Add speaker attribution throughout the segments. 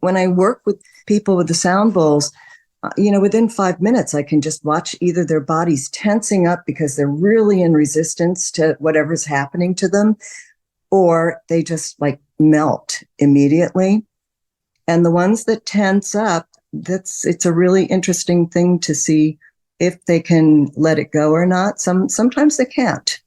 Speaker 1: when I work with people with the sound bowls, within 5 minutes, I can just watch either their bodies tensing up because they're really in resistance to whatever's happening to them, or they just like melt immediately. And the ones that tense up, it's a really interesting thing to see if they can let it go or not. Sometimes they can't.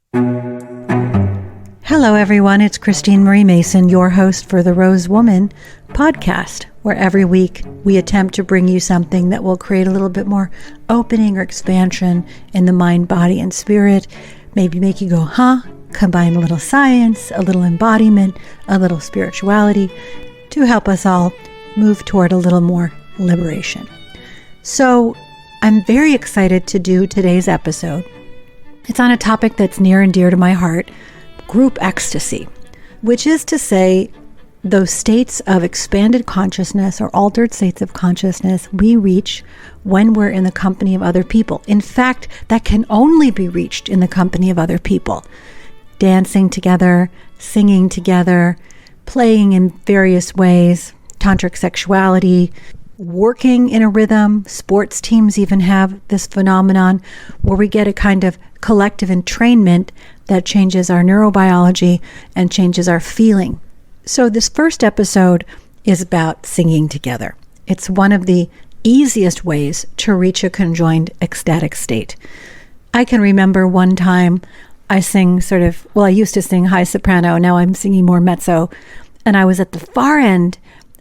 Speaker 2: Hello, everyone. It's Christine Marie Mason, your host for the Rose Woman podcast, where every week we attempt to bring you something that will create a little bit more opening or expansion in the mind, body, and spirit. Maybe make you go, huh? Combine a little science, a little embodiment, a little spirituality to help us all move toward a little more liberation. So I'm very excited to do today's episode. It's on a topic that's near and dear to my heart, group ecstasy, which is to say those states of expanded consciousness or altered states of consciousness we reach when we're in the company of other people. In fact, that can only be reached in the company of other people. Dancing together, singing together, playing in various ways, tantric sexuality, working in a rhythm. Sports teams even have this phenomenon where we get a kind of collective entrainment that changes our neurobiology and changes our feeling. So this first episode is about singing together. It's one of the easiest ways to reach a conjoined ecstatic state. I can remember one time I used to sing high soprano, now I'm singing more mezzo, and I was at the far end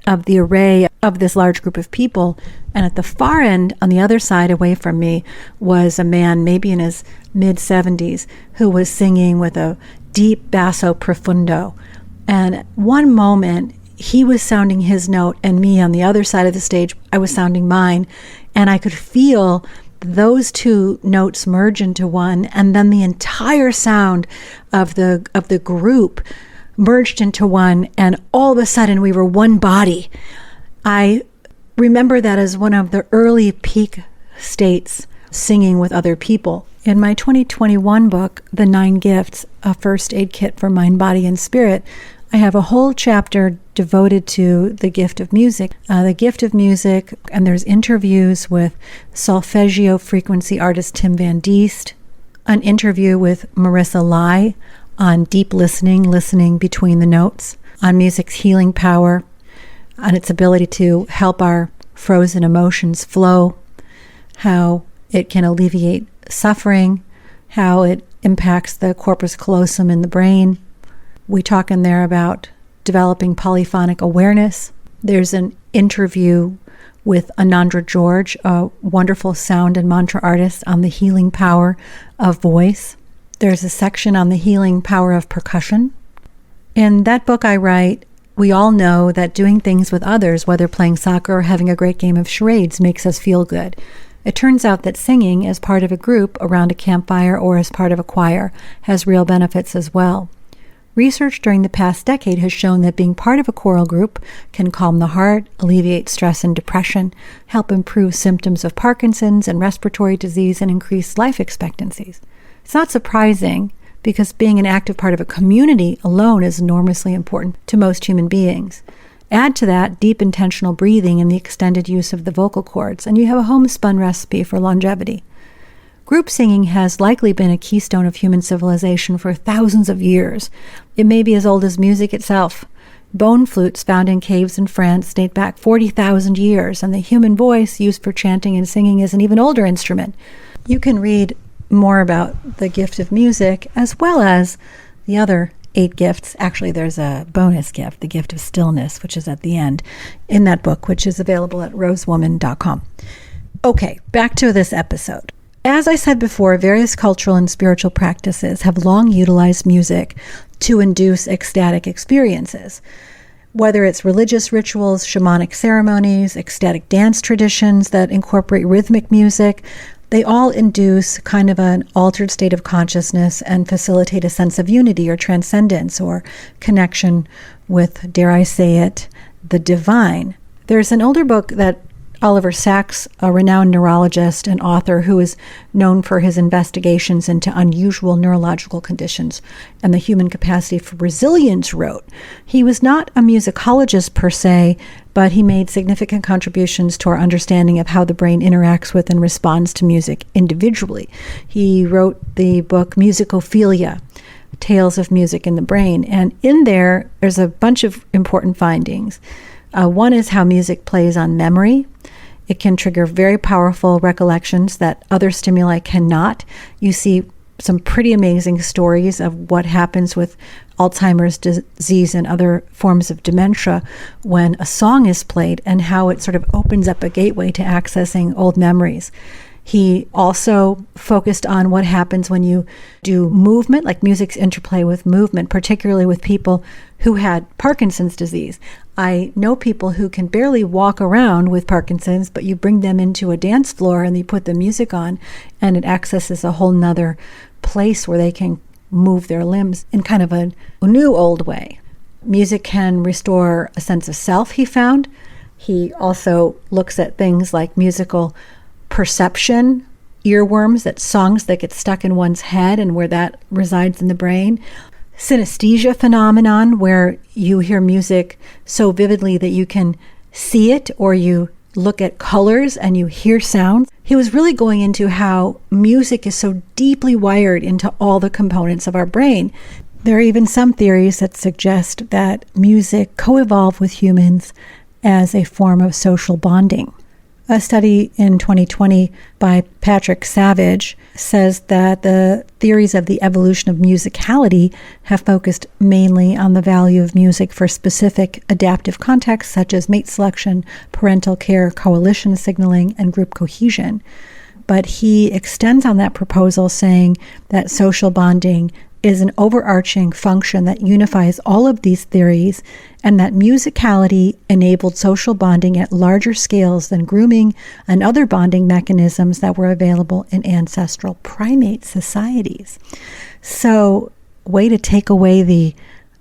Speaker 2: of the array of this large group of people. And at the far end, on the other side away from me, was a man, maybe in his mid-70s, who was singing with a deep basso profundo. And at one moment, he was sounding his note, and me on the other side of the stage, I was sounding mine. And I could feel those two notes merge into one, and then the entire sound of the group merged into one, and all of a sudden we were one body. I remember that as one of the early peak states, singing with other people. In my 2021 book, The 9 Gifts, a first aid kit for mind, body, and spirit, I have a whole chapter devoted to the gift of music. The gift of music, and there's interviews with solfeggio frequency artist Tim Van Diest, an interview with Marissa Lai on deep listening between the notes, on music's healing power, on its ability to help our frozen emotions flow, how it can alleviate suffering, how it impacts the corpus callosum in the brain. We talk in there about developing polyphonic awareness. There's an interview with Anandra George, a wonderful sound and mantra artist, on the healing power of voice. There's a section on the healing power of percussion. In that book I write, we all know that doing things with others, whether playing soccer or having a great game of charades, makes us feel good. It turns out that singing as part of a group around a campfire or as part of a choir has real benefits as well. Research during the past decade has shown that being part of a choral group can calm the heart, alleviate stress and depression, help improve symptoms of Parkinson's and respiratory disease, and increase life expectancies. It's not surprising, because being an active part of a community alone is enormously important to most human beings. Add to that deep intentional breathing and the extended use of the vocal cords, and you have a homespun recipe for longevity. Group singing has likely been a keystone of human civilization for thousands of years. It may be as old as music itself. Bone flutes found in caves in France date back 40,000 years, and the human voice used for chanting and singing is an even older instrument. You can read more about the gift of music as well as the other 8 gifts. Actually, there's a bonus gift, the gift of stillness, which is at the end in that book, which is available at rosewoman.com. Okay, back to this episode. As I said before, various cultural and spiritual practices have long utilized music to induce ecstatic experiences. Whether it's religious rituals, shamanic ceremonies, ecstatic dance traditions that incorporate rhythmic music, they all induce kind of an altered state of consciousness and facilitate a sense of unity or transcendence or connection with, dare I say it, the divine. There's an older book that Oliver Sacks, a renowned neurologist and author who is known for his investigations into unusual neurological conditions and the human capacity for resilience, wrote, he was not a musicologist per se, but he made significant contributions to our understanding of how the brain interacts with and responds to music individually. He wrote the book Musicophilia, Tales of Music in the Brain, and in there's a bunch of important findings. One is how music plays on memory. It can trigger very powerful recollections that other stimuli cannot. You see some pretty amazing stories of what happens with Alzheimer's disease and other forms of dementia when a song is played and how it sort of opens up a gateway to accessing old memories. He also focused on what happens when you do movement, like music's interplay with movement, particularly with people who had Parkinson's disease. I know people who can barely walk around with Parkinson's, but you bring them into a dance floor and you put the music on, and it accesses a whole nother place where they can move their limbs in kind of a new old way. Music can restore a sense of self, he found. He also looks at things like musical perception, earworms, that songs that get stuck in one's head and where that resides in the brain. Synesthesia phenomenon, where you hear music so vividly that you can see it, or you look at colors and you hear sounds. He was really going into how music is so deeply wired into all the components of our brain. There are even some theories that suggest that music co-evolved with humans as a form of social bonding. A study in 2020 by Patrick Savage says that the theories of the evolution of musicality have focused mainly on the value of music for specific adaptive contexts such as mate selection, parental care, coalition signaling, and group cohesion. But he extends on that proposal, saying that social bonding is an overarching function that unifies all of these theories, and that musicality enabled social bonding at larger scales than grooming and other bonding mechanisms that were available in ancestral primate societies. So, way to take away the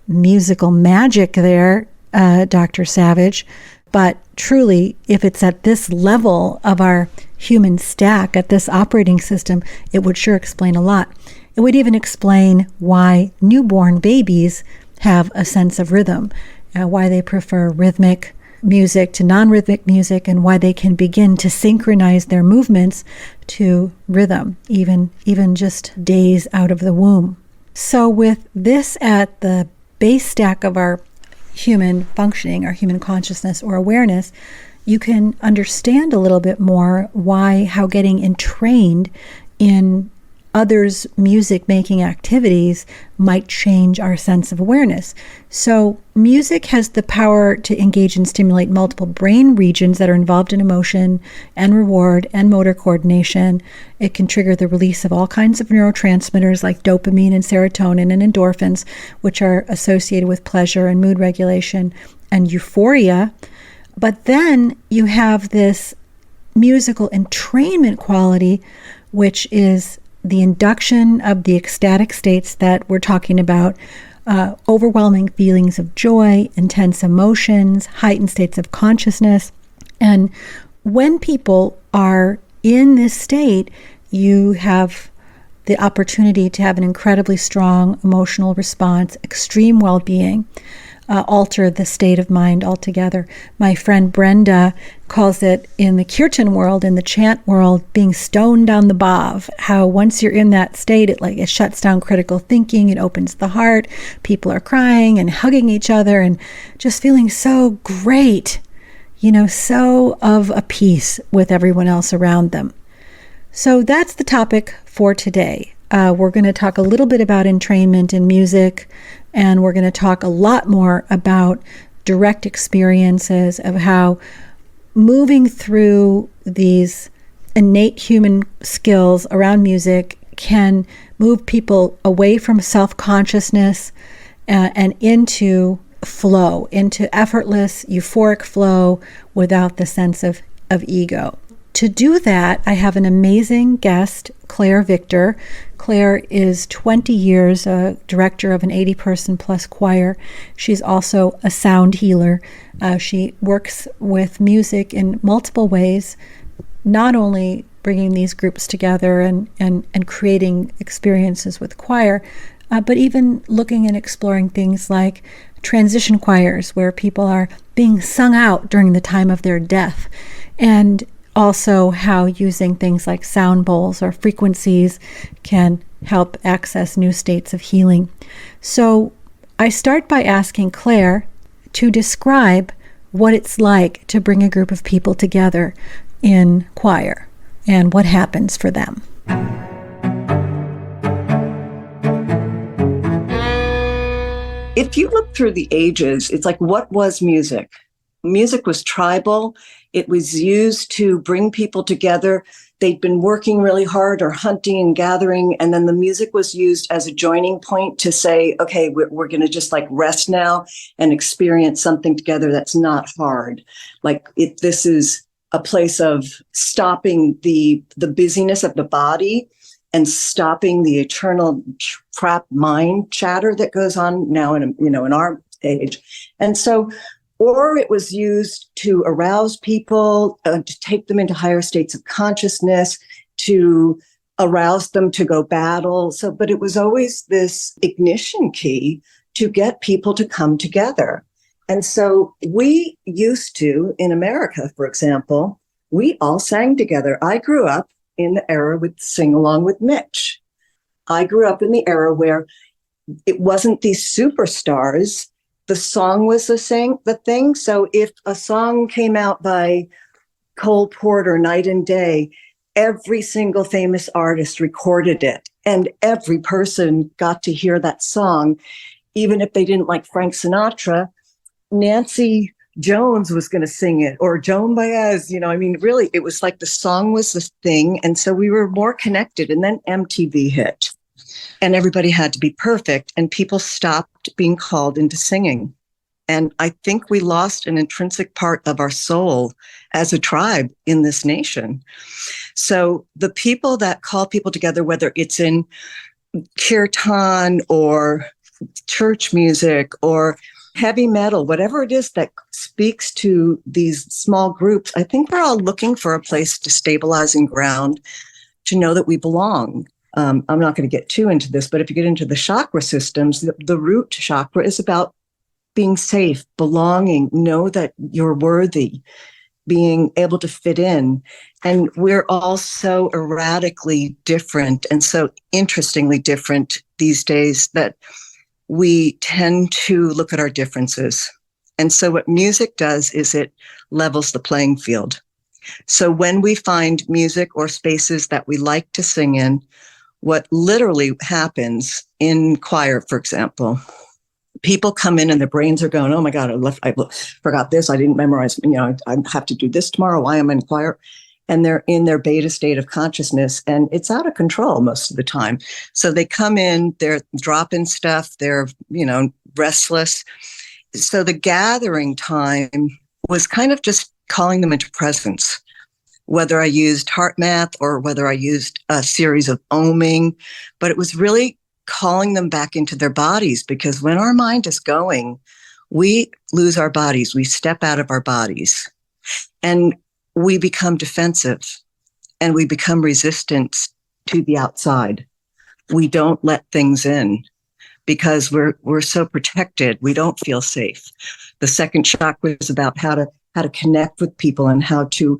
Speaker 2: musical magic there, Dr. Savage. But truly, if it's at this level of our human stack, at this operating system, it would sure explain a lot. It would even explain why newborn babies have a sense of rhythm, why they prefer rhythmic music to non-rhythmic music, and why they can begin to synchronize their movements to rhythm, even just days out of the womb. So with this at the base stack of our human functioning, our human consciousness or awareness, you can understand a little bit more how getting entrained in others' music-making activities might change our sense of awareness. So music has the power to engage and stimulate multiple brain regions that are involved in emotion and reward and motor coordination. It can trigger the release of all kinds of neurotransmitters like dopamine and serotonin and endorphins, which are associated with pleasure and mood regulation and euphoria. But then you have this musical entrainment quality, which is the induction of the ecstatic states that we're talking about, overwhelming feelings of joy, intense emotions, heightened states of consciousness. And when people are in this state, you have the opportunity to have an incredibly strong emotional response, extreme well-being, alter the state of mind altogether. My friend Brenda calls it, in the kirtan world, in the chant world, being stoned on the bhav. How once you're in that state, it shuts down critical thinking, it opens the heart, people are crying and hugging each other and just feeling so great, so of a peace with everyone else around them. So that's the topic for today. We're going to talk a little bit about entrainment in music, and we're going to talk a lot more about direct experiences of how moving through these innate human skills around music can move people away from self-consciousness and into flow, into effortless, euphoric flow without the sense of ego. to do that, I have an amazing guest, Claire Victor. Claire is 20 years a director of an 80-person plus choir. She's also a sound healer. She works with music in multiple ways, not only bringing these groups together and creating experiences with choir, but even looking and exploring things like transition choirs where people are being sung out during the time of their death, and also how using things like sound bowls or frequencies can help access new states of healing. So I start by asking Claire to describe what it's like to bring a group of people together in choir and what happens for them.
Speaker 1: If you look through the ages, it's like, what was music? Music was tribal. It was used to bring people together. They'd been working really hard or hunting and gathering. And then the music was used as a joining point to say, okay, we're going to just like rest now and experience something together that's not hard. Like this is a place of stopping the busyness of the body and stopping the eternal trapped mind chatter that goes on now in our age. And so, or it was used to arouse people, to take them into higher states of consciousness, to arouse them to go battle. So, but it was always this ignition key to get people to come together. And so we used to, in America, for example, we all sang together. I grew up in the era with Sing Along with Mitch. I grew up in the era where it wasn't these superstars. The song was the thing. So if a song came out by Cole Porter, Night and Day, every single famous artist recorded it. And every person got to hear that song. Even if they didn't like Frank Sinatra, Nancy Jones was going to sing it, or Joan Baez, really, it was like the song was the thing. And so we were more connected. And then MTV hit and everybody had to be perfect and people stopped being called into singing. And I think we lost an intrinsic part of our soul as a tribe in this nation. So the people that call people together, whether it's in kirtan or church music or heavy metal, whatever it is that speaks to these small groups, I think we're all looking for a place to stabilize and ground, to know that we belong. I'm not going to get too into this, but if you get into the chakra systems, the root chakra is about being safe, belonging, know that you're worthy, being able to fit in. And we're all so erratically different and so interestingly different these days that we tend to look at our differences. And so what music does is it levels the playing field. So when we find music or spaces that we like to sing in, what literally happens in choir, for example, people come in and their brains are going, oh my God, I forgot this. I didn't memorize, I have to do this tomorrow. Why am I in choir? And they're in their beta state of consciousness and it's out of control most of the time. So they come in, they're dropping stuff, they're, restless. So the gathering time was kind of just calling them into presence, whether I used heart math or whether I used a series of oming, but it was really calling them back into their bodies, because when our mind is going, we lose our bodies, we step out of our bodies. And we become defensive and we become resistant to the outside. We don't let things in because we're so protected. We don't feel safe. The second chakra is about how to connect with people and how to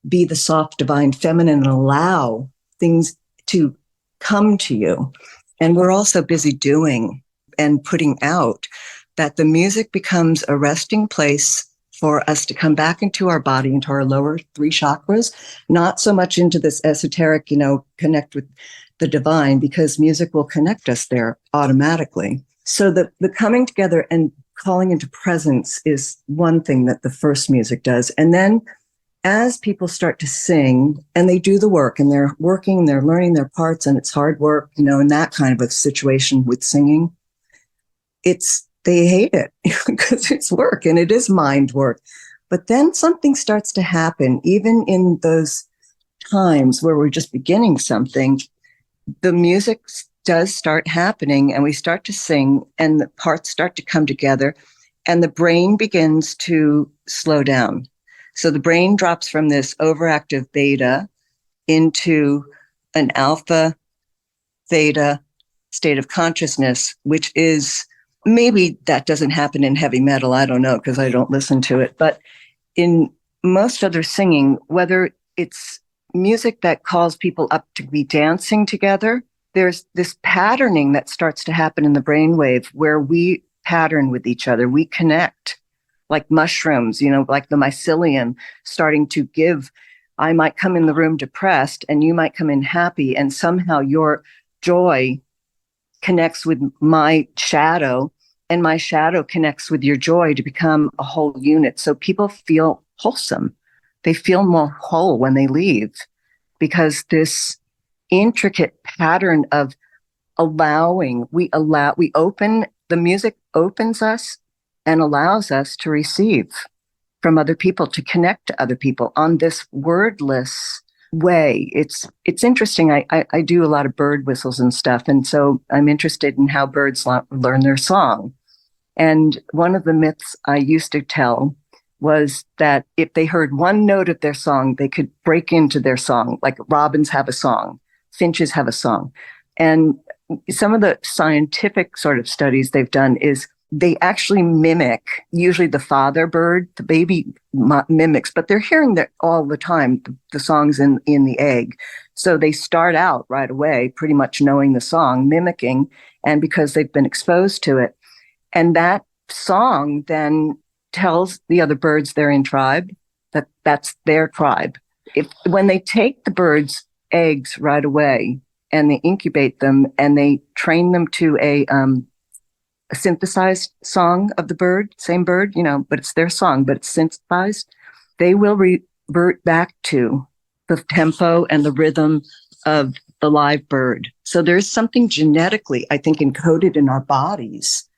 Speaker 1: be the soft, divine feminine and allow things to come to you. And we're also busy doing and putting out that the music becomes a resting place for us to come back into our body, into our lower three chakras, not so much into this esoteric, connect with the divine, because music will connect us there automatically. So the coming together and calling into presence is one thing that the first music does. And then as people start to sing and they do the work and they're working, they're learning their parts and it's hard work, in that kind of a situation with singing, they hate it because it's work and it is mind work. But then something starts to happen, even in those times where we're just beginning something, the music does start happening and we start to sing and the parts start to come together and the brain begins to slow down. So the brain drops from this overactive beta into an alpha theta state of consciousness, which is, maybe that doesn't happen in heavy metal. I don't know because I don't listen to it. But in most other singing, whether it's music that calls people up to be dancing together, there's this patterning that starts to happen in the brainwave where we pattern with each other. We connect like mushrooms, like the mycelium starting to give. I might come in the room depressed and you might come in happy, and somehow your joy connects with my shadow and my shadow connects with your joy to become a whole unit. So people feel wholesome. They feel more whole when they leave because this intricate pattern of we open, the music opens us and allows us to receive from other people, to connect to other people on this wordless way. It's interesting. I do a lot of bird whistles and stuff. And so I'm interested in how birds learn their song. And one of the myths I used to tell was that if they heard one note of their song, they could break into their song. Like robins have a song, finches have a song. And some of the scientific sort of studies they've done is they actually mimic, usually the father bird, the baby mimics, but they're hearing that all the time, the songs in the egg. So they start out right away, pretty much knowing the song, mimicking, and because they've been exposed to it. And that song then tells the other birds they're in tribe, that's their tribe. When they take the birds' eggs right away and they incubate them and they train them to a synthesized song of the bird, same bird, but it's their song, but it's synthesized, they will revert back to the tempo and the rhythm of the live bird. So there's something genetically, I think, encoded in our bodies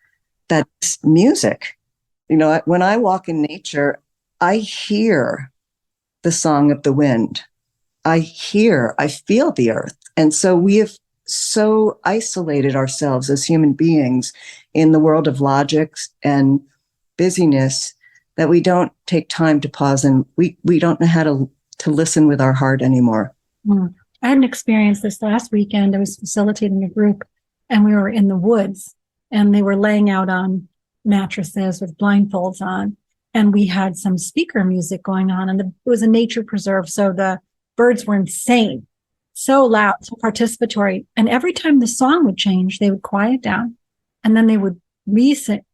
Speaker 1: that's music. When I walk in nature, I hear the song of the wind. I feel the earth. And so we have so isolated ourselves as human beings in the world of logics and busyness that we don't take time to pause, and we don't know how to listen with our heart anymore.
Speaker 3: I had an experience this last weekend. I was facilitating a group and we were in the woods and they were laying out on mattresses with blindfolds on. And we had some speaker music going on, and it was a nature preserve. So the birds were insane, so loud, so participatory. And every time the song would change, they would quiet down and then they would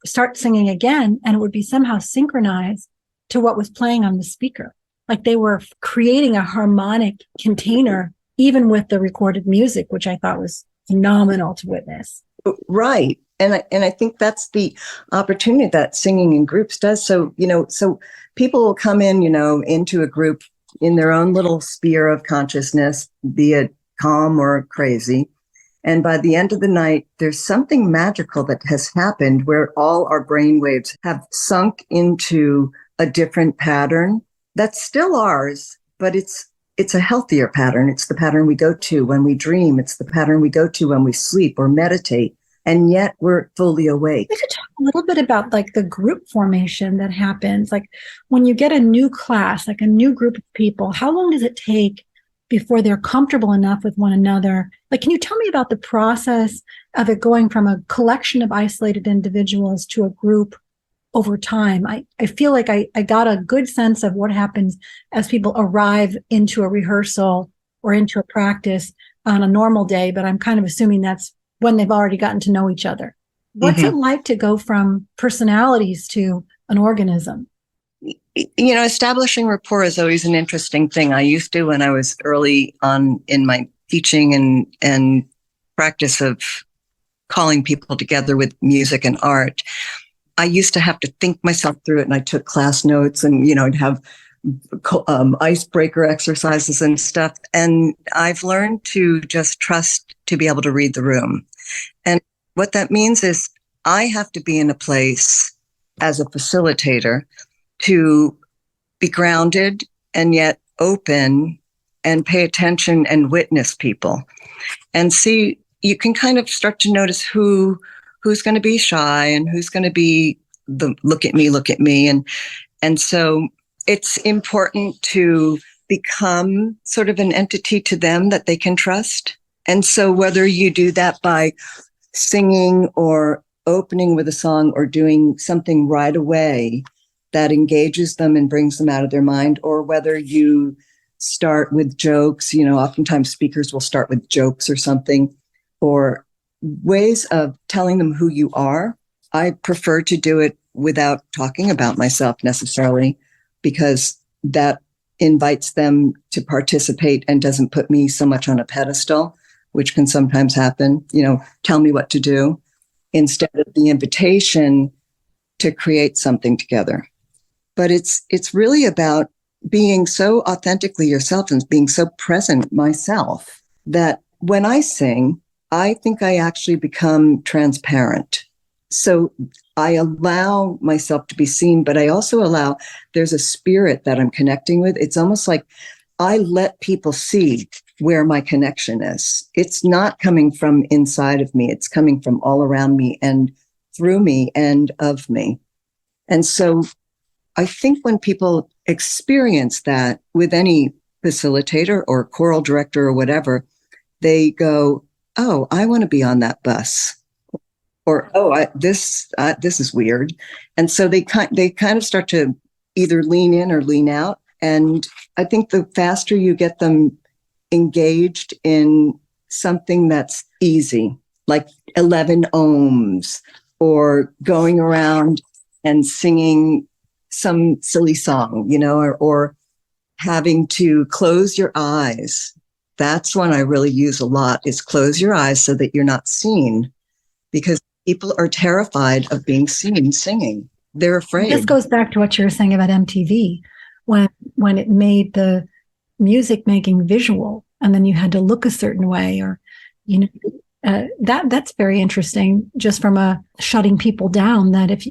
Speaker 3: start singing again. And it would be somehow synchronized to what was playing on the speaker. Like they were creating a harmonic container, even with the recorded music, which I thought was phenomenal to witness.
Speaker 1: Right. And I think that's the opportunity that singing in groups does. So, so people will come in, into a group in their own little sphere of consciousness, be it calm or crazy. And by the end of the night, there's something magical that has happened where all our brain waves have sunk into a different pattern that's still ours, but it's a healthier pattern. It's the pattern we go to when we dream. It's the pattern we go to when we sleep or meditate. And yet we're fully awake.
Speaker 3: We could talk a little bit about like the group formation that happens. Like when you get a new class, like a new group of people, how long does it take before they're comfortable enough with one another? Like, can you tell me about the process of it going from a collection of isolated individuals to a group over time? I feel like I got a good sense of what happens as people arrive into a rehearsal or into a practice on a normal day, but I'm kind of assuming that's when they've already gotten to know each other. What's it like to go from personalities to an organism?
Speaker 1: Establishing rapport is always an interesting thing. I used to, when I was early on in my teaching and practice of calling people together with music and art, I used to have to think myself through it, and I took class notes and, I'd have icebreaker exercises and stuff. And I've learned to just trust to be able to read the room. And what that means is I have to be in a place as a facilitator to be grounded and yet open and pay attention and witness people and see, you can kind of start to notice who's going to be shy and who's going to be the look at me. And so it's important to become sort of an entity to them that they can trust. And so whether you do that by singing or opening with a song or doing something right away that engages them and brings them out of their mind, or whether you start with jokes, oftentimes speakers will start with jokes or something, or ways of telling them who you are. I prefer to do it without talking about myself necessarily, because that invites them to participate and doesn't put me so much on a pedestal, which can sometimes happen, tell me what to do, instead of the invitation to create something together. But it's really about being so authentically yourself and being so present myself that when I sing, I think I actually become transparent. So I allow myself to be seen, but I also allow, there's a spirit that I'm connecting with. It's almost like I let people see where my connection is. It's not coming from inside of me. It's coming from all around me and through me and of me. And so I think when people experience that with any facilitator or choral director or whatever, they go, oh, I want to be on that bus. Or, oh, this is weird. And so they kind of start to either lean in or lean out. And I think the faster you get them engaged in something that's easy, like 11 ohms, or going around and singing some silly song, or having to close your eyes. That's one I really use a lot, is close your eyes so that you're not seen, because people are terrified of being seen singing. They're afraid.
Speaker 3: This goes back to what you were saying about MTV, when it made the music making visual, and then you had to look a certain way, or that's very interesting, just from a shutting people down, that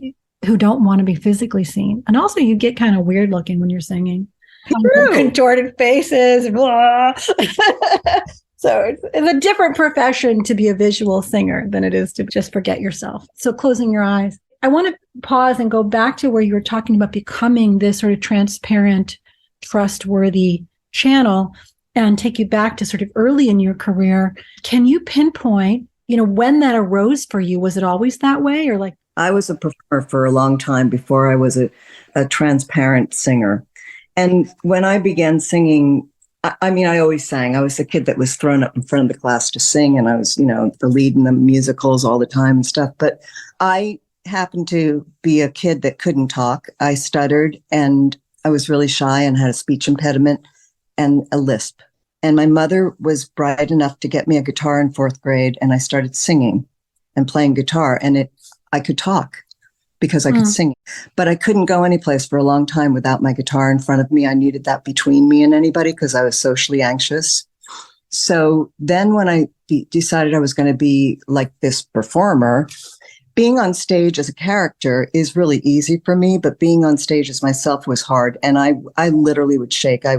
Speaker 3: who don't want to be physically seen. And also you get kind of weird looking when you're singing. Contorted faces, blah. So it's a different profession to be a visual singer than it is to just forget yourself. So closing your eyes. I want to pause and go back to where you were talking about becoming this sort of transparent, trustworthy channel, and take you back to sort of early in your career. Can you pinpoint, when that arose for you? Was it always that way, or like?
Speaker 1: I was a performer for a long time before I was a transparent singer. And when I began singing, I always sang. I was the kid that was thrown up in front of the class to sing, and I was, the lead in the musicals all the time and stuff. But I happened to be a kid that couldn't talk. I stuttered, and I was really shy and had a speech impediment and a lisp. And my mother was bright enough to get me a guitar in 4th grade, and I started singing and playing guitar, and I could talk because I could sing, but I couldn't go anyplace for a long time without my guitar in front of me. I needed that between me and anybody because I was socially anxious. So then when I decided I was going to be like this performer, being on stage as a character is really easy for me, but being on stage as myself was hard. And I literally would shake. I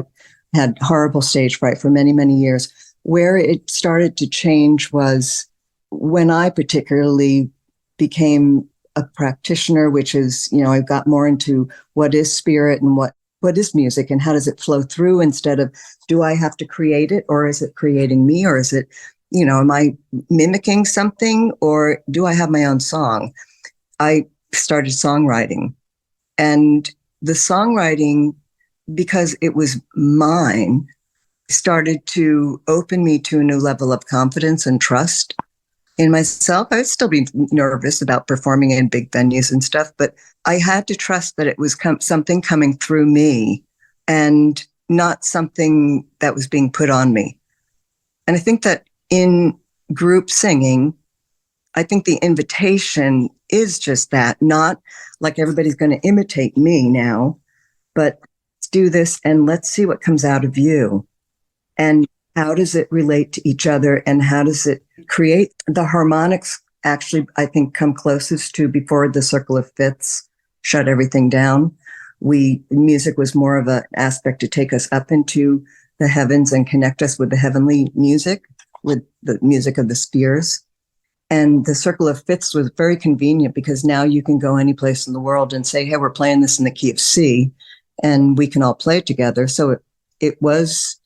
Speaker 1: had horrible stage fright for many, many years. Where it started to change was when I particularly became a practitioner, which is, I got more into what is spirit and what is music and how does it flow through, instead of, do I have to create it, or is it creating me, or is it, am I mimicking something, or do I have my own song? I started songwriting, and the songwriting, because it was mine, started to open me to a new level of confidence and trust in myself. I would still be nervous about performing in big venues and stuff, but I had to trust that it was something coming through me and not something that was being put on me. And I think that in group singing, I think the invitation is just that, not like everybody's going to imitate me now, but let's do this and let's see what comes out of you. And how does it relate to each other, and how does it create the harmonics? Actually, I think come closest to before the circle of fifths shut everything down. Music was more of an aspect to take us up into the heavens and connect us with the heavenly music, with the music of the spheres. And the circle of fifths was very convenient because now you can go any place in the world and say, hey, we're playing this in the key of C, and we can all play it together. So it was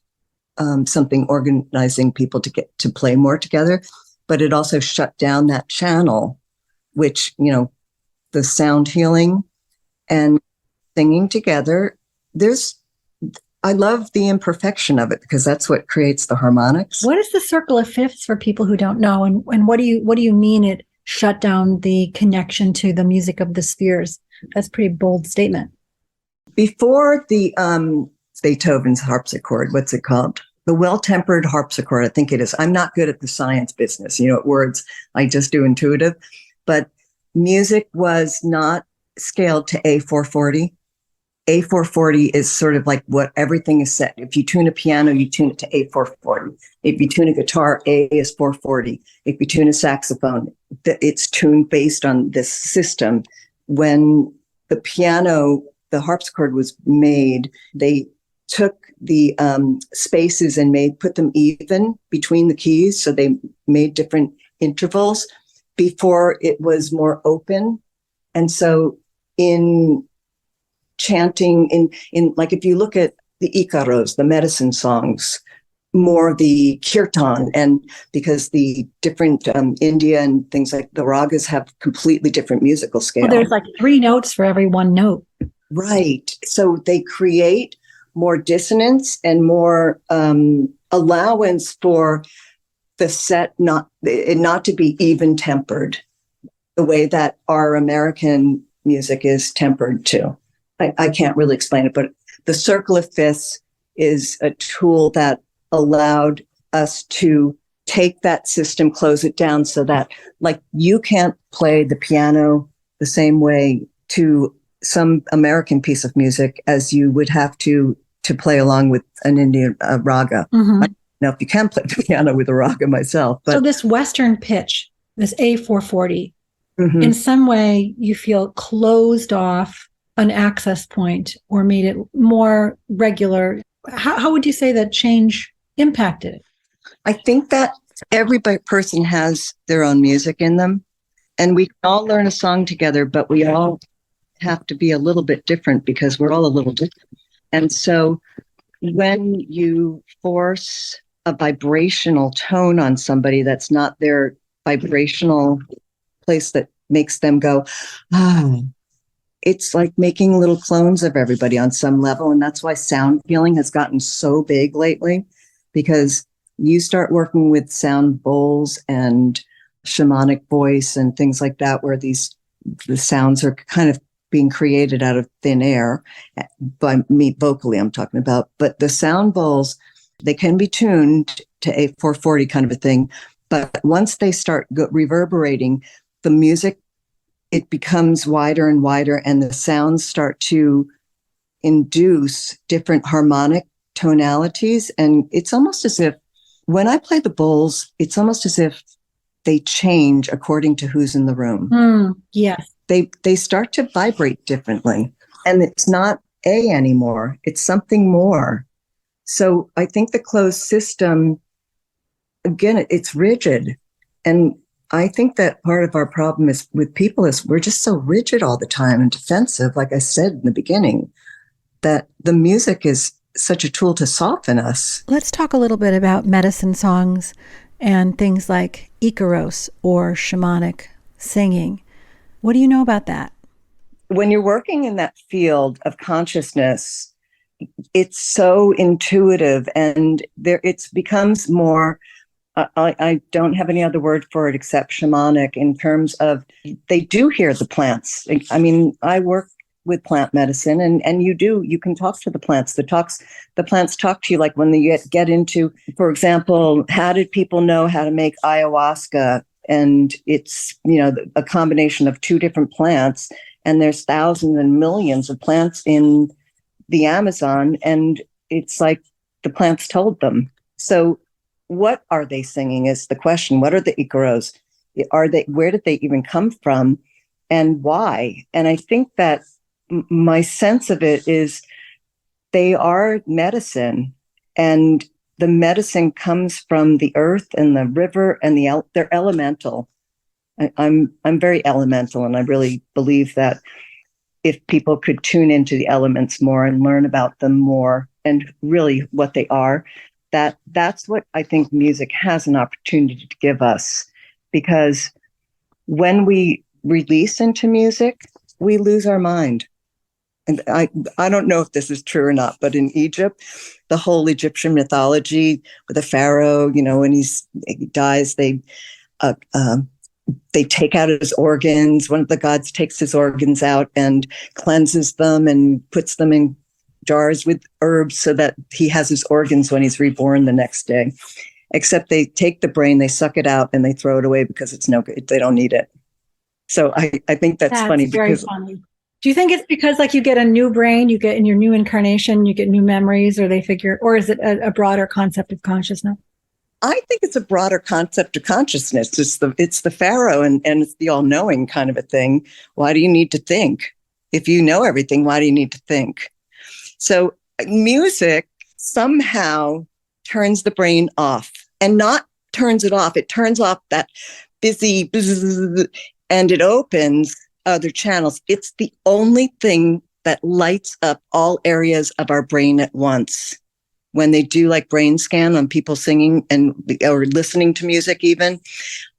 Speaker 1: something organizing people to get to play more together, but it also shut down that channel, which, the sound healing and singing together. I love the imperfection of it because that's what creates the harmonics.
Speaker 3: What is the circle of fifths for people who don't know? And what do you mean it shut down the connection to the music of the spheres? That's a pretty bold statement.
Speaker 1: Before the Beethoven's harpsichord, what's it called? The well-tempered harpsichord, I think it is. I'm not good at the science business, words. I just do intuitive. But music was not scaled to A440. A440 is sort of like what everything is set. If you tune a piano, you tune it to A440. If you tune a guitar, A is 440. If you tune a saxophone, it's tuned based on this system. When the harpsichord was made, they took the spaces and put them even between the keys. So they made different intervals before it was more open. And so in chanting, in like, if you look at the Ikaros, the medicine songs, more the kirtan, and because the different India and things like the ragas have completely different musical scale.
Speaker 3: Well, there's like 3 notes for every 1 note.
Speaker 1: Right. So they create more dissonance and more allowance for the set not to be even tempered the way that our American music is tempered too. I can't really explain it, but the circle of fifths is a tool that allowed us to take that system, close it down so that, like, you can't play the piano the same way to some American piece of music as you would have to play along with an Indian raga.
Speaker 3: Mm-hmm.
Speaker 1: I don't know if you can play the piano with a raga myself. But
Speaker 3: so this Western pitch, this A440,
Speaker 1: mm-hmm.
Speaker 3: in some way you feel closed off an access point or made it more regular. How would you say that change impacted it?
Speaker 1: I think that every person has their own music in them, and we can all learn a song together, but we all have to be a little bit different because we're all a little different. And so when you force a vibrational tone on somebody that's not their vibrational place that makes them go, it's like making little clones of everybody on some level. And that's why sound healing has gotten so big lately, because you start working with sound bowls and shamanic voice and things like that, where the sounds are kind of being created out of thin air by me vocally, I'm talking about. But the sound bowls, they can be tuned to a 440 kind of a thing. But once they start reverberating, the music, it becomes wider and wider, and the sounds start to induce different harmonic tonalities. And it's almost as if, when I play the bowls, it's almost as if they change according to who's in the room.
Speaker 3: Yes.
Speaker 1: They start to vibrate differently, and it's not A anymore. It's something more. So I think the closed system, again, it's rigid. And I think that part of our problem is with people is we're just so rigid all the time and defensive, like I said in the beginning, that the music is such a tool to soften us.
Speaker 2: Let's talk a little bit about medicine songs and things like Icaros or shamanic singing. What do you know about that?
Speaker 1: When you're working in that field of consciousness, it's so intuitive, and it becomes more, I don't have any other word for it except shamanic, in terms of they do hear the plants. I mean, I work with plant medicine, and you can talk to the plants. The plants talk to you, like when you get into, for example, how did people know how to make ayahuasca? And it's, a combination of 2 different plants, and there's thousands and millions of plants in the Amazon, and it's like the plants told them. So what are they singing is the question. What are the Icaros? Where did they even come from, and why? And I think that my sense of it is they are medicine, And the medicine comes from the earth and the river and they're elemental. I'm very elemental, and I really believe that if people could tune into the elements more and learn about them more and really what they are, that's what I think music has an opportunity to give us. Because when we release into music, we lose our mind. And I don't know if this is true or not, but in Egypt, the whole Egyptian mythology with the pharaoh, when he dies, they take out his organs. One of the gods takes his organs out and cleanses them and puts them in jars with herbs so that he has his organs when he's reborn the next day. Except they take the brain, they suck it out, and they throw it away because it's no good. They don't need it. So I think that's funny.
Speaker 3: Very funny. Do you think it's because you get a new brain, you get in your new incarnation, you get new memories, or or is it a broader concept of consciousness?
Speaker 1: I think it's a broader concept of consciousness. It's the pharaoh and it's the all-knowing kind of a thing. Why do you need to think? If you know everything, why do you need to think? So music somehow turns the brain off, and not turns it off. It turns off that busy, and it opens other channels. It's the only thing that lights up all areas of our brain at once. When they do brain scan on people singing or listening to music, even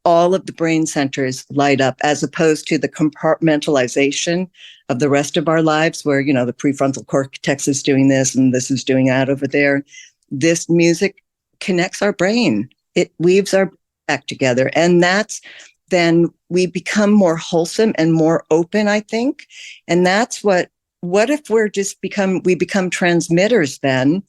Speaker 1: all of the brain centers light up, as opposed to the compartmentalization of the rest of our lives where, the prefrontal cortex is doing this and this is doing that over there. This music connects our brain. It weaves our back together. And then we become more wholesome and more open, I think. And that's what if we become transmitters then,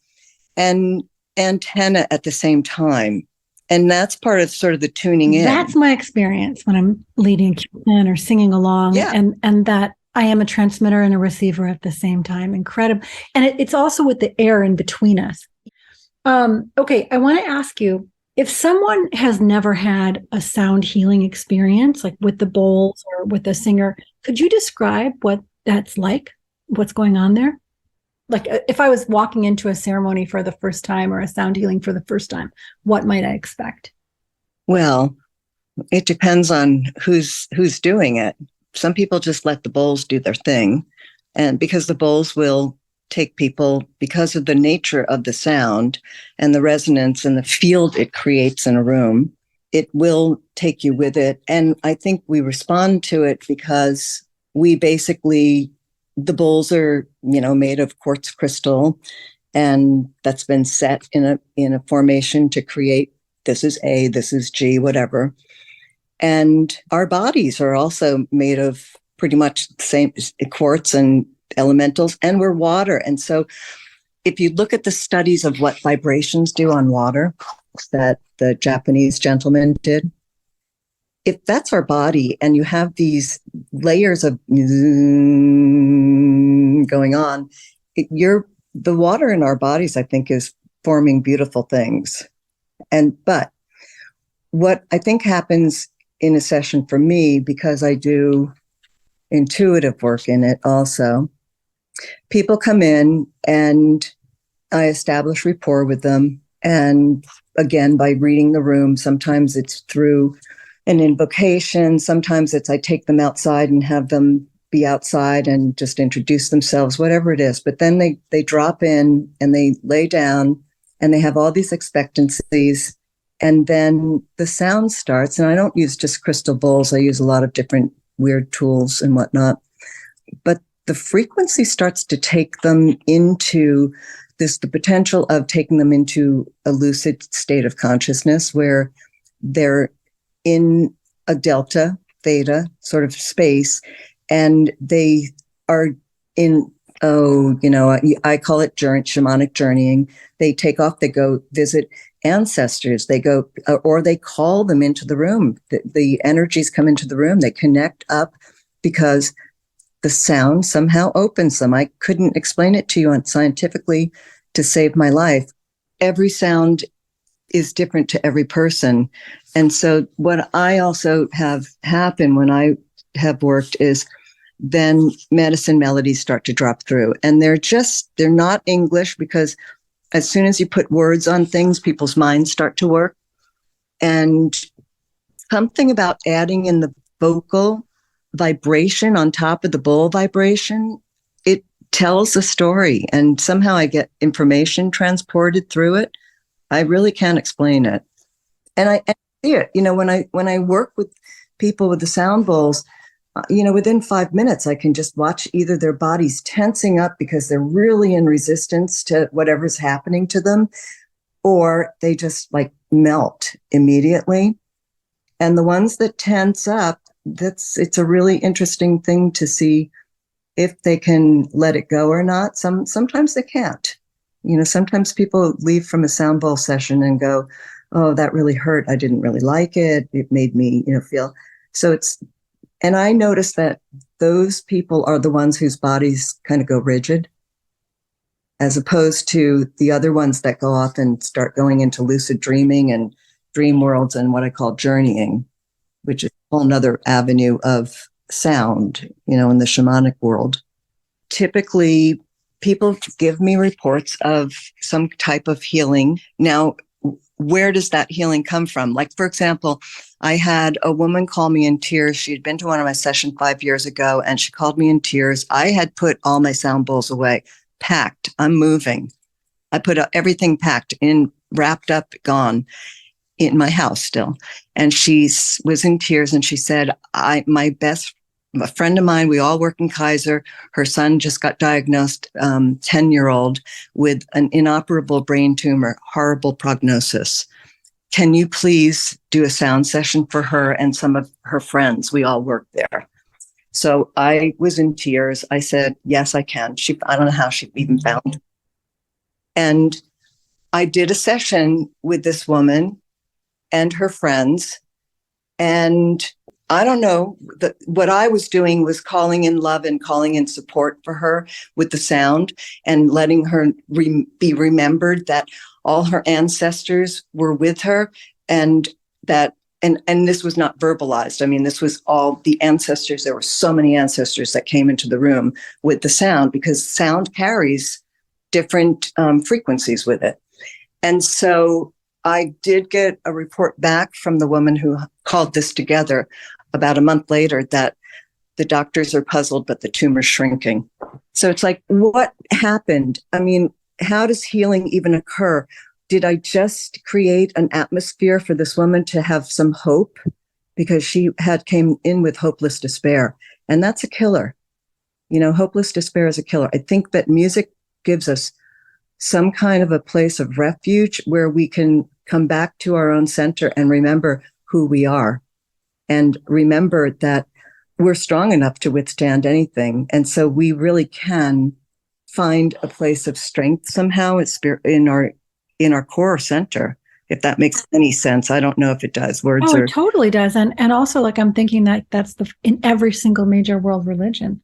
Speaker 1: and antenna at the same time. And that's part of sort of the tuning in.
Speaker 3: That's my experience when I'm leading kirtan or singing along.
Speaker 1: Yeah.
Speaker 3: And that I am a transmitter and a receiver at the same time. Incredible. And it's also with the air in between us. Okay, I want to ask you, if someone has never had a sound healing experience, like with the bowls or with a singer, could you describe what that's like? What's going on there? Like if I was walking into a ceremony for the first time or a sound healing for the first time, what might I expect?
Speaker 1: Well, it depends on who's doing it. Some people just let the bowls do their thing. And because the bowls will take people, because of the nature of the sound and the resonance and the field it creates in a room, it will take you with it. And I think we respond to it because the bowls are, made of quartz crystal, and that's been set in a formation to create, this is A, this is G, whatever. And our bodies are also made of pretty much the same quartz and elementals, and we're water. And so if you look at the studies of what vibrations do on water that the Japanese gentleman did, if that's our body and you have these layers of going on, the water in our bodies, I think, is forming beautiful things. But what I think happens in a session for me, because I do intuitive work in it also, people come in and I establish rapport with them. And again, by reading the room, sometimes it's through an invocation. Sometimes it's I take them outside and have them be outside and just introduce themselves, whatever it is. But then they drop in and they lay down and they have all these expectancies. And then the sound starts. And I don't use just crystal bowls. I use a lot of different weird tools and whatnot. But the frequency starts to take them into the potential of taking them into a lucid state of consciousness where they're in a delta, theta sort of space, and they are in, I call it shamanic journeying. They take off, they go visit ancestors, they go, or they call them into the room. The energies come into the room, they connect up because the sound somehow opens them. I couldn't explain it to you scientifically to save my life. Every sound is different to every person. And so what I also have happen when I have worked is then medicine melodies start to drop through. And they're not English because as soon as you put words on things, people's minds start to work. And something about adding in the vocal vibration on top of the bowl vibration, it tells a story. And somehow I get information transported through it. I really can't explain it. And I see it, when I work with people with the sound bowls, within 5 minutes, I can just watch either their bodies tensing up because they're really in resistance to whatever's happening to them, or they just like melt immediately. And the ones that tense up, it's a really interesting thing to see if they can let it go or not. Sometimes they can't. Sometimes people leave from a sound bowl session and go, "Oh, that really hurt. I didn't really like it. It made me, feel." So and I notice that those people are the ones whose bodies kind of go rigid, as opposed to the other ones that go off and start going into lucid dreaming and dream worlds and what I call journeying, which is a whole nother avenue of sound, in the shamanic world. Typically, people give me reports of some type of healing. Now, where does that healing come from? Like, for example, I had a woman call me in tears. She had been to one of my sessions 5 years ago, and she called me in tears. I had put all my sound bowls away, packed. I'm moving. I put everything packed in, wrapped up, gone, in my house still. And she was in tears, and she said, a friend of mine, we all work in Kaiser. Her son just got diagnosed, 10-year-old, with an inoperable brain tumor, horrible prognosis. Can you please do a sound session for her and some of her friends? We all work there. So I was in tears. I said, yes, I can. I don't know how she even found. And I did a session with this woman and her friends. And I don't know, what I was doing was calling in love and calling in support for her with the sound and letting her be remembered that all her ancestors were with her, and that, and this was not verbalized. I mean, this was all the ancestors. There were so many ancestors that came into the room with the sound, because sound carries different frequencies with it. And so I did get a report back from the woman who called this together about a month later that the doctors are puzzled, but the tumor's shrinking. So it's like, what happened? I mean, how does healing even occur? Did I just create an atmosphere for this woman to have some hope? Because she came in with hopeless despair. And that's a killer. Hopeless despair is a killer. I think that music gives us some kind of a place of refuge where we can come back to our own center and remember who we are, and remember that we're strong enough to withstand anything. And so we really can find a place of strength somehow in our core center, if that makes any sense. I don't know if it does.
Speaker 3: It totally does. And also, like, I'm thinking that that's in every single major world religion,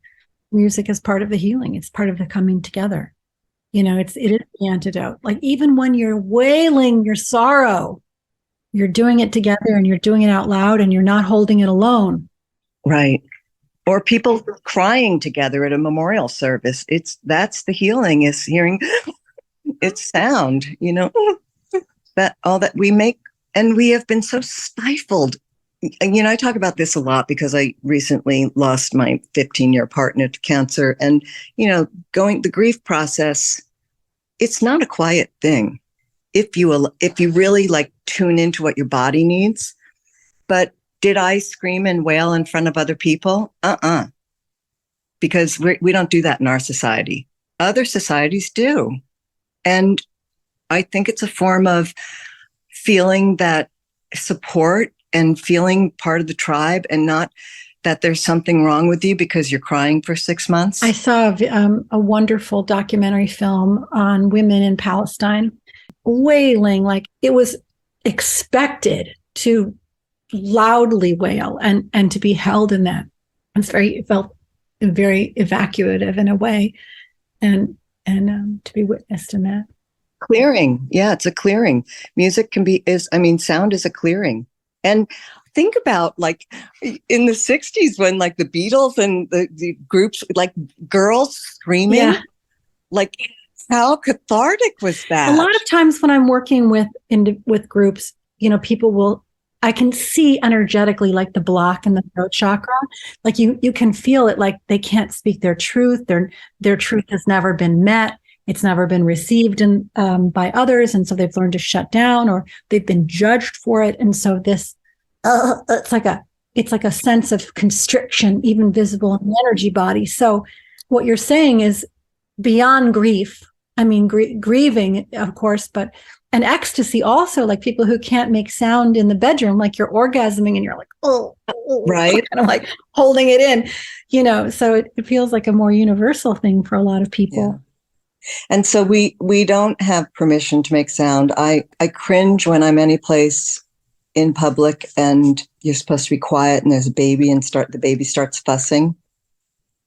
Speaker 3: music is part of the healing. It's part of the coming together. It is the antidote. Like, even when you're wailing your sorrow, you're doing it together and you're doing it out loud and you're not holding it alone.
Speaker 1: Right. Or people crying together at a memorial service. That's the healing, is hearing its sound, that all that we make. And we have been so stifled. I talk about this a lot because I recently lost my 15-year partner to cancer. And, the grief process, it's not a quiet thing. If you really tune into what your body needs. But did I scream and wail in front of other people? Because we don't do that in our society. Other societies do. And I think it's a form of feeling that support and feeling part of the tribe, and not that there's something wrong with you because you're crying for 6 months.
Speaker 3: I saw a wonderful documentary film on women in Palestine wailing like it was expected to loudly wail and to be held in that. It felt very evacuative in a way, and to be witnessed in that.
Speaker 1: Clearing. Yeah, it's a clearing. Music sound is a clearing. And think about in the 60s when the Beatles and the groups, girls screaming, How cathartic was that?
Speaker 3: A lot of times when I'm working with groups, I can see energetically like the block in the throat chakra. Like you can feel it, like they can't speak their truth. Their truth has never been met. It's never been received by others. And so they've learned to shut down, or they've been judged for it. And so it's like a sense of constriction, even visible in the energy body. So what you're saying is beyond grief. I mean, grieving, of course, and ecstasy also, like people who can't make sound in the bedroom, like you're orgasming and you're like, oh,
Speaker 1: right.
Speaker 3: Kind of like holding it in, so it feels like a more universal thing for a lot of people.
Speaker 1: Yeah. And so we don't have permission to make sound. I cringe when I'm any place in public and you're supposed to be quiet and there's a baby and the baby starts fussing,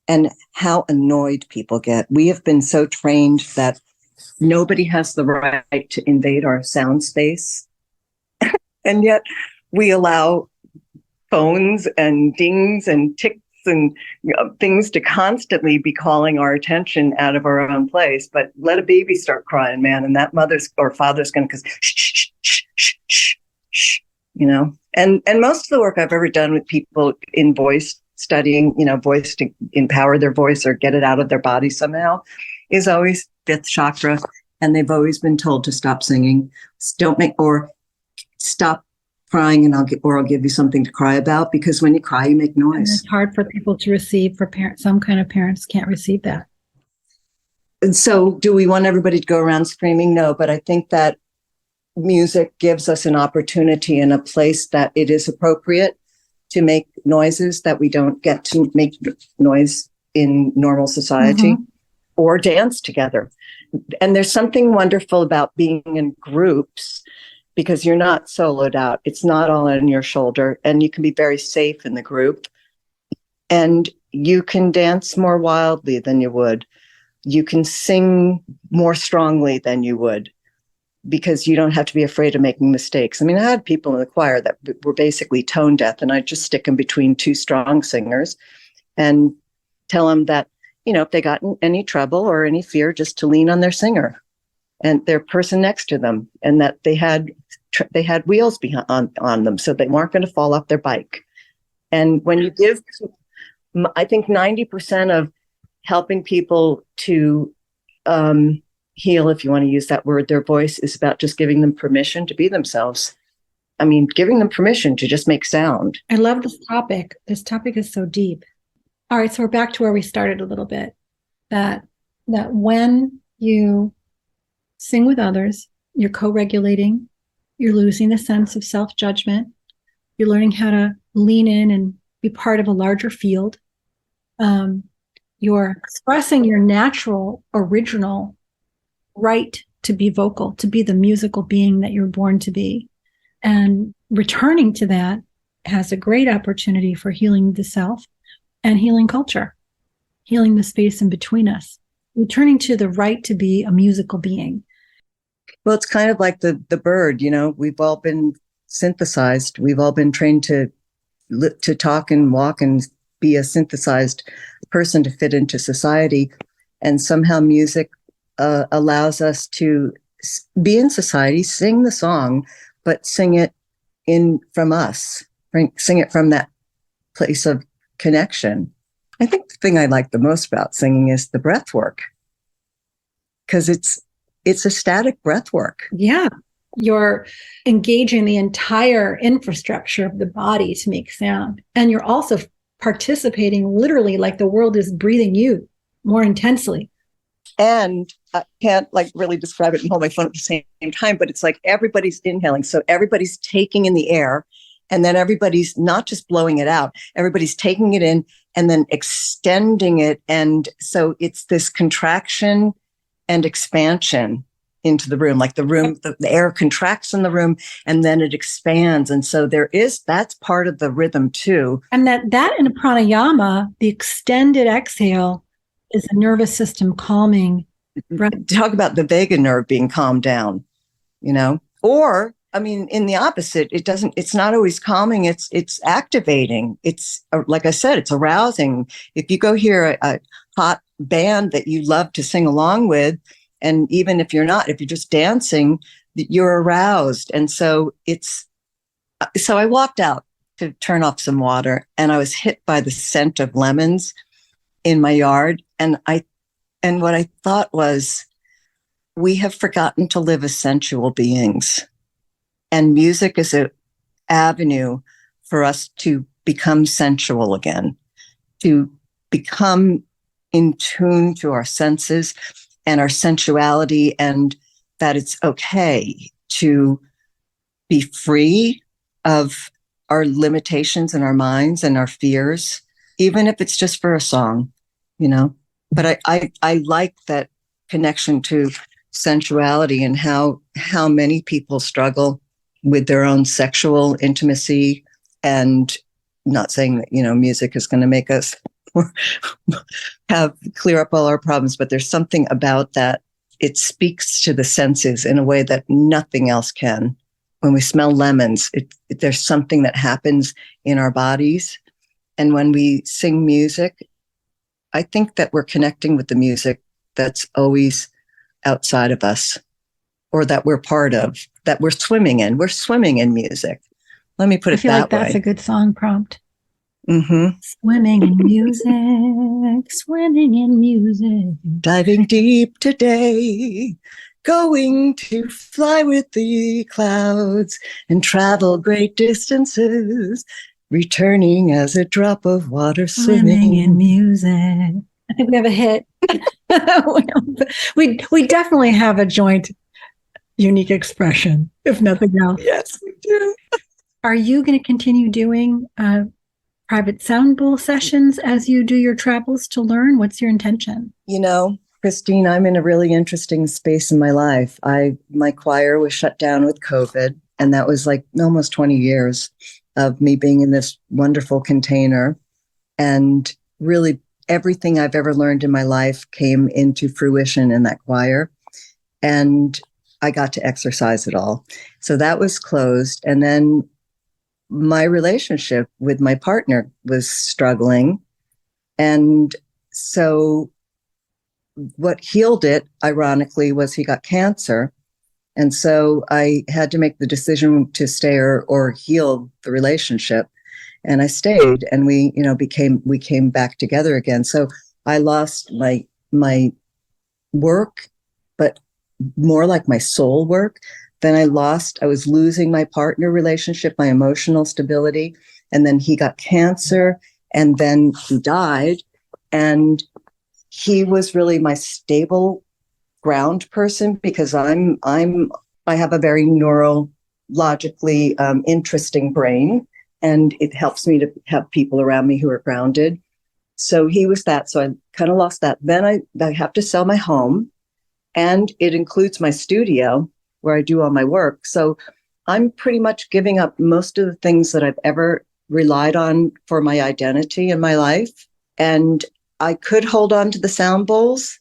Speaker 1: and how annoyed people get. We have been so trained that nobody has the right to invade our sound space. And yet we allow phones and dings and ticks and things to constantly be calling our attention out of our own place. But let a baby start crying, man, and that mother's or father's going to shh, shh, shh, shh, shh, And most of the work I've ever done with people in voice studying, voice to empower their voice or get it out of their body somehow, is always fifth chakra. And they've always been told to stop singing, or stop crying, and I'll give you something to cry about, because when you cry, you make noise.
Speaker 3: And it's hard for people to receive. For parents, some kind of parents can't receive that.
Speaker 1: And so, do we want everybody to go around screaming? No, but I think that music gives us an opportunity in a place that it is appropriate to make noises that we don't get to make noise in normal society, or dance together. And there's something wonderful about being in groups, because you're not soloed out. It's not all on your shoulder, and you can be very safe in the group, and you can dance more wildly than you would. You can sing more strongly than you would, because you don't have to be afraid of making mistakes. I mean, I had people in the choir that were basically tone deaf, and I'd just stick them between two strong singers and tell them that, if they got in any trouble or any fear, just to lean on their singer and their person next to them, and that they had wheels on them, so they weren't going to fall off their bike. And when you give, I think 90% of helping people to heal, if you want to use that word, their voice, is about just giving them permission to be themselves. I mean, giving them permission to just make sound.
Speaker 3: I love this topic. This topic is so deep. All right, so we're back to where we started a little bit, that when you sing with others, you're co-regulating, you're losing the sense of self-judgment, you're learning how to lean in and be part of a larger field. You're expressing your natural, original right to be vocal, to be the musical being that you're born to be. And returning to that has a great opportunity for healing the self and healing culture, healing the space in between us, returning to the right to be a musical being.
Speaker 1: Well, it's kind of like the bird, we've all been synthesized. We've all been trained to talk and walk and be a synthesized person to fit into society. And somehow music allows us to be in society, sing the song, but sing it from us, sing it from that place of connection. I think the thing I like the most about singing is the breath work, because it's a static breath work.
Speaker 3: Yeah. You're engaging the entire infrastructure of the body to make sound. And you're also participating literally, like the world is breathing you more intensely.
Speaker 1: And I can't really describe it and hold my phone at the same time, but it's like everybody's inhaling. So everybody's taking in the air, and then everybody's not just blowing it out. Everybody's taking it in and then extending it. And so it's this contraction and expansion into the room, like the air contracts in the room and then it expands. And so that's part of the rhythm too.
Speaker 3: And that in a pranayama, the extended exhale, is a nervous system calming.
Speaker 1: Talk about the vagus nerve being calmed down, or, I mean, in the opposite, it's not always calming. It's activating. It's, like I said, it's arousing. If you go hear a hot band that you love to sing along with, And even if you're not, if you're just dancing, you're aroused. And so so I walked out to turn off some water, and I was hit by the scent of lemons in my yard. And what I thought was, we have forgotten to live as sensual beings. And music is an avenue for us to become sensual again, to become in tune to our senses and our sensuality, and that it's okay to be free of our limitations in our minds and our fears, even if it's just for a song, But I like that connection to sensuality and how many people struggle with their own sexual intimacy. And not saying that, music is going to make us clear up all our problems, but there's something about that. It speaks to the senses in a way that nothing else can. When we smell lemons, there's something that happens in our bodies. And when we sing music, I think that we're connecting with the music that's always outside of us, or that we're part of, that we're swimming in. We're swimming in music. Let me put it that way.
Speaker 3: I feel like that's a good song prompt.
Speaker 1: Mm-hmm.
Speaker 3: Swimming in music, swimming in music.
Speaker 1: Diving deep today, going to fly with the clouds and travel great distances, returning as a drop of water, swimming
Speaker 3: in music. I think we have a hit. we definitely have a joint unique expression, if nothing else.
Speaker 1: Yes, we do.
Speaker 3: Are you going to continue doing private sound bowl sessions as you do your travels to learn? What's your intention?
Speaker 1: Christine, I'm in a really interesting space in my life. My choir was shut down with COVID, and that was like almost 20 years of me being in this wonderful container. And really everything I've ever learned in my life came into fruition in that choir. And I got to exercise it all. So that was closed. And then my relationship with my partner was struggling. And so what healed it, ironically, was he got cancer. And so I had to make the decision to stay or heal the relationship. And I stayed, and we came back together again. So I lost my work, but more like my soul work. Then I was losing my partner relationship, my emotional stability. And then he got cancer, and then he died. And he was really my stable ground person, because I have a very neurologically interesting brain, and it helps me to have people around me who are grounded. So he was that. So I kind of lost that. Then I have to sell my home, and it includes my studio where I do all my work. So I'm pretty much giving up most of the things that I've ever relied on for my identity in my life. And I could hold on to the sound bowls,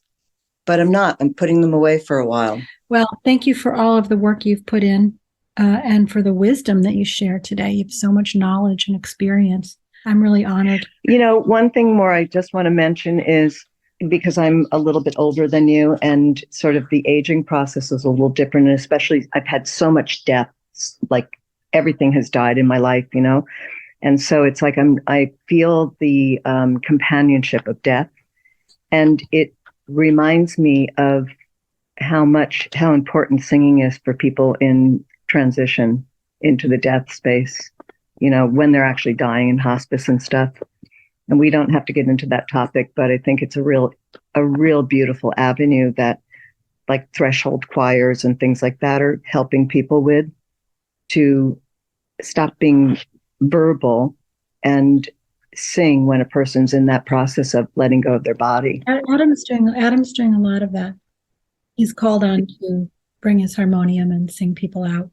Speaker 1: but I'm not. I'm putting them away for a while.
Speaker 3: Well, thank you for all of the work you've put in and for the wisdom that you share today. You have so much knowledge and experience. I'm really honored.
Speaker 1: One thing more I just want to mention is, because I'm a little bit older than you, and sort of the aging process is a little different. And especially I've had so much death, like everything has died in my life, And so it's like I feel the companionship of death, and it reminds me of how important singing is for people in transition into the death space, when they're actually dying in hospice and stuff. And we don't have to get into that topic, but I think it's a real beautiful avenue that, like, threshold choirs and things like that are helping people with, to stop being verbal and sing when a person's in that process of letting go of their body.
Speaker 3: Adam's doing a lot of that. He's called on to bring his harmonium and sing people out.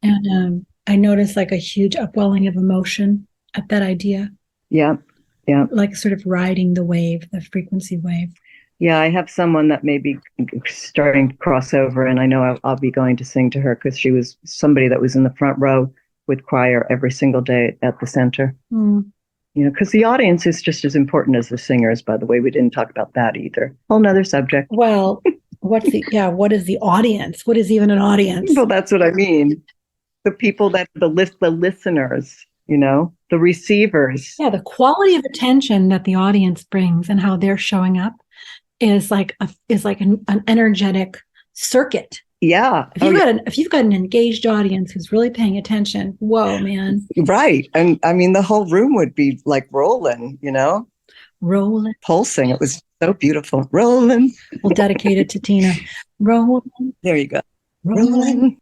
Speaker 3: And I noticed like a huge upwelling of emotion at that idea.
Speaker 1: Yeah. Yeah.
Speaker 3: Like sort of riding the wave, the frequency wave.
Speaker 1: Yeah, I have someone that may be starting to cross over, and I know I'll be going to sing to her, because she was somebody that was in the front row with choir every single day at the center. Because the audience is just as important as the singers, by the way. We didn't talk about that either. Whole nother subject.
Speaker 3: Well, what is the audience? What is even an audience?
Speaker 1: Well, that's what I mean. The people the listeners, the receivers.
Speaker 3: Yeah, the quality of attention that the audience brings and how they're showing up is like an energetic circuit.
Speaker 1: Yeah.
Speaker 3: If you've got an engaged audience who's really paying attention, whoa, man.
Speaker 1: Right. And I mean, the whole room would be like rolling,
Speaker 3: Rolling.
Speaker 1: Pulsing. It was so beautiful. Rolling.
Speaker 3: We'll dedicate it to Tina. Rolling.
Speaker 1: There you go.
Speaker 3: Rolling.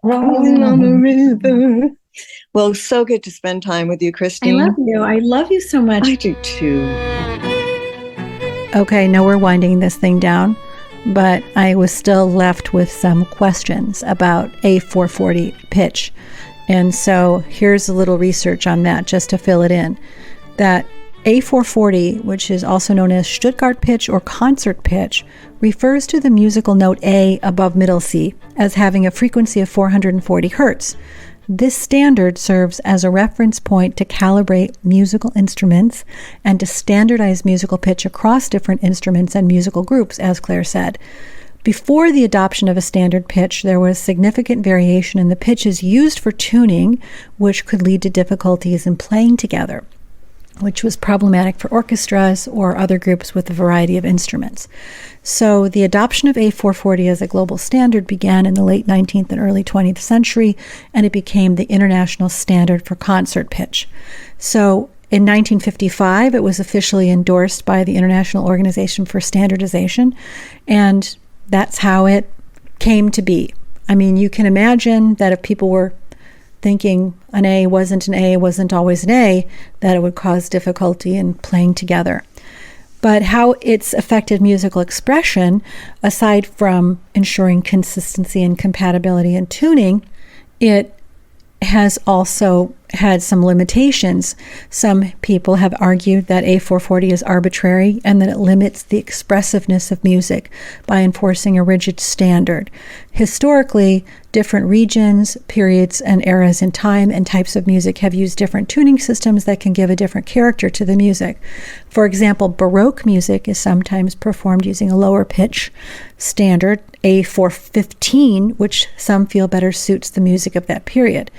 Speaker 1: Rolling on the river. Well, so good to spend time with you, Christine.
Speaker 3: I love you. I love you so much.
Speaker 1: I do too.
Speaker 2: Okay, now we're winding this thing down, but I was still left with some questions about A440 pitch. And so here's a little research on that just to fill it in. That A440, which is also known as Stuttgart pitch or concert pitch, refers to the musical note A above middle C as having a frequency of 440 hertz. This standard serves as a reference point to calibrate musical instruments and to standardize musical pitch across different instruments and musical groups, as Claire said. Before the adoption of a standard pitch, there was significant variation in the pitches used for tuning, which could lead to difficulties in playing together, which was problematic for orchestras or other groups with a variety of instruments. So the adoption of A440 as a global standard began in the late 19th and early 20th century, and it became the international standard for concert pitch. So in 1955, it was officially endorsed by the International Organization for Standardization, and that's how it came to be. I mean, you can imagine that if people were thinking an A wasn't always an A, that it would cause difficulty in playing together. But how it's affected musical expression, aside from ensuring consistency and compatibility in tuning, it has also had some limitations. Some people have argued that A440 is arbitrary and that it limits the expressiveness of music by enforcing a rigid standard. Historically, different regions, periods, and eras in time and types of music have used different tuning systems that can give a different character to the music. For example, Baroque music is sometimes performed using a lower pitch standard, A415, which some feel better suits the music of that period.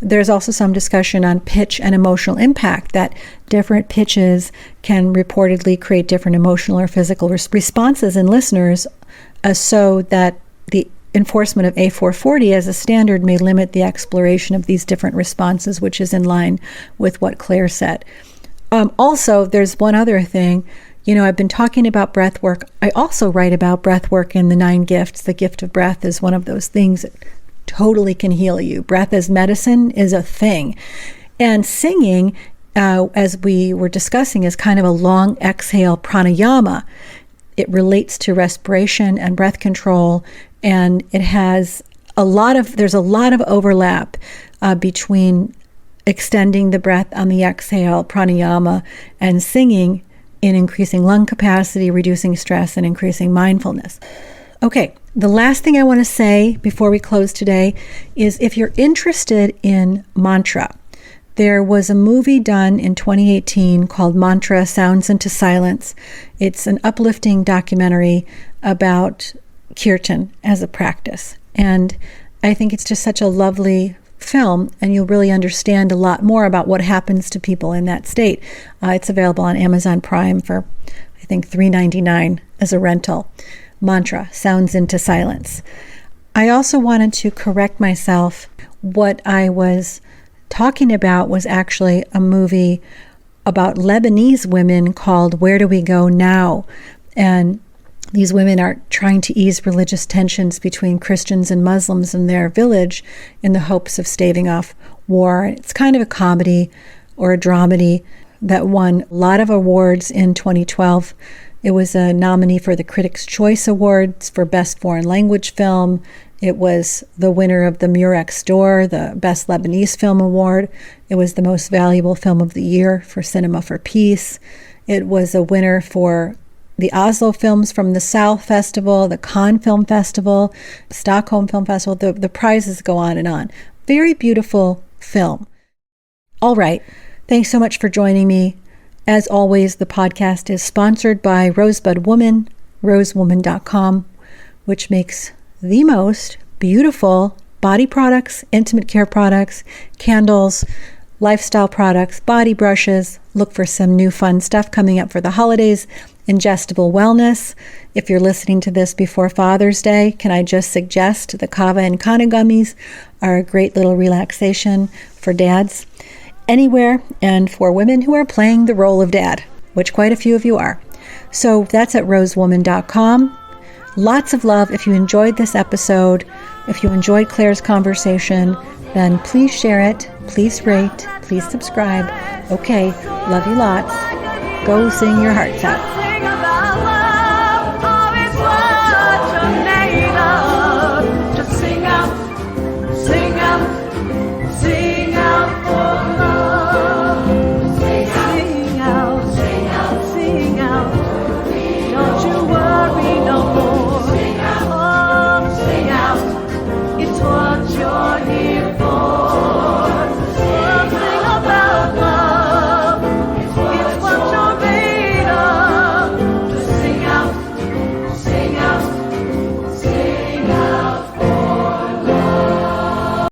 Speaker 2: There's also some discussion on pitch and emotional impact, that different pitches can reportedly create different emotional or physical responses in listeners, so that the enforcement of A440 as a standard may limit the exploration of these different responses, which is in line with what Claire said. Also, there's one other thing. I've been talking about breath work. I also write about breath work in the 9 gifts. The gift of breath is one of those things that totally can heal you. Breath as medicine is a thing. And singing, as we were discussing, is kind of a long exhale pranayama. It relates to respiration and breath control, and it has there's a lot of overlap between extending the breath on the exhale, pranayama, and singing in increasing lung capacity, reducing stress, and increasing mindfulness. Okay, the last thing I want to say before we close today is, if you're interested in mantra, there was a movie done in 2018 called Mantra Sounds into Silence. It's an uplifting documentary about kirtan as a practice. And I think it's just such a lovely film, and you'll really understand a lot more about what happens to people in that state. It's available on Amazon Prime for, I think, $3.99 as a rental. Mantra, Sounds into Silence. I also wanted to correct myself. What I was talking about was actually a movie about Lebanese women called Where Do We Go Now? And these women are trying to ease religious tensions between Christians and Muslims in their village in the hopes of staving off war. It's kind of a comedy or a dramedy that won a lot of awards in 2012. It was a nominee for the Critics' Choice Awards for Best Foreign Language Film. It was the winner of the Murex d'Or, the Best Lebanese Film Award. It was the Most Valuable Film of the Year for Cinema for Peace. It was a winner for the Oslo Films from the South Festival, the Cannes Film Festival, Stockholm Film Festival. The prizes go on and on. Very beautiful film. All right. Thanks so much for joining me. As always, the podcast is sponsored by Rosebud Woman, rosewoman.com. which makes the most beautiful body products, intimate care products, candles, lifestyle products, body brushes. Look for some new fun stuff coming up for the holidays. Ingestible wellness. If you're listening to this before Father's Day, can I just suggest the kava and kana gummies are a great little relaxation for dads anywhere, and for women who are playing the role of dad, which quite a few of you are. So that's at rosewoman.com. Lots of love. If you enjoyed this episode, if you enjoyed Claire's conversation, then please share it, please rate, please subscribe. Okay, love you lots. Go sing your hearts out.